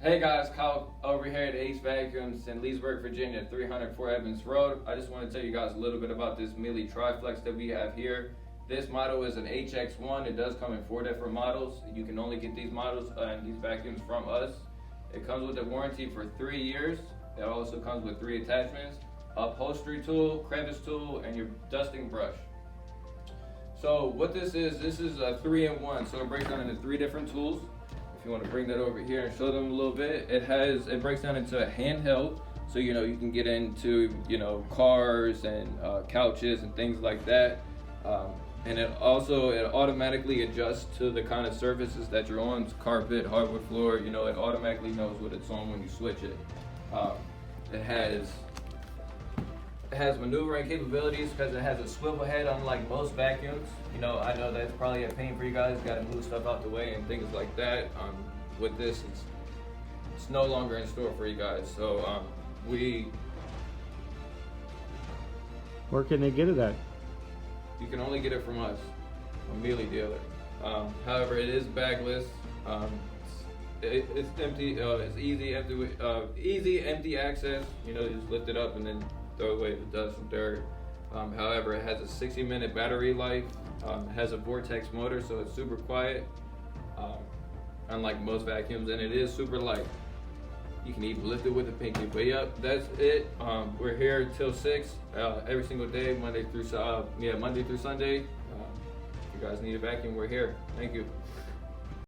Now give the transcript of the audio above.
Hey guys, Kyle over here at Acevacuums in Leesburg, Virginia, 304 Evans Road. I just want to tell you guys a little bit about this Miele Triflex that we have here. This model is an HX1. It does come in 4 different models. You can only get these models and these vacuums from us. It comes with a warranty for 3 years. It also comes with 3 attachments: upholstery tool, crevice tool, and your dusting brush. So what this is a 3-in-1. So it breaks down into 3 different tools. If you want to bring that over here and show them a little bit, it breaks down into a handheld, so you can get into cars and couches and things like that, and it automatically adjusts to the kind of surfaces that you're on: carpet, hardwood floor. It automatically knows what it's on when you switch it. It has maneuvering capabilities because it has a swivel head, unlike most vacuums. I know that's probably a pain for you guys. Got to move stuff out the way and things like that. With this, it's no longer in store for you guys. So where can they get it at? You can only get it from us, a Miele dealer. However, it is bagless. It's empty. It's easy empty access. You just lift it up and then throw away the dust and dirt. However, it has a 60-minute battery life. It has a vortex motor, so it's super quiet, unlike most vacuums, and it is super light. You can even lift it with a pinky. But yep, that's it. We're here till 6 every single day, Monday through Sunday. If you guys need a vacuum, we're here. Thank you.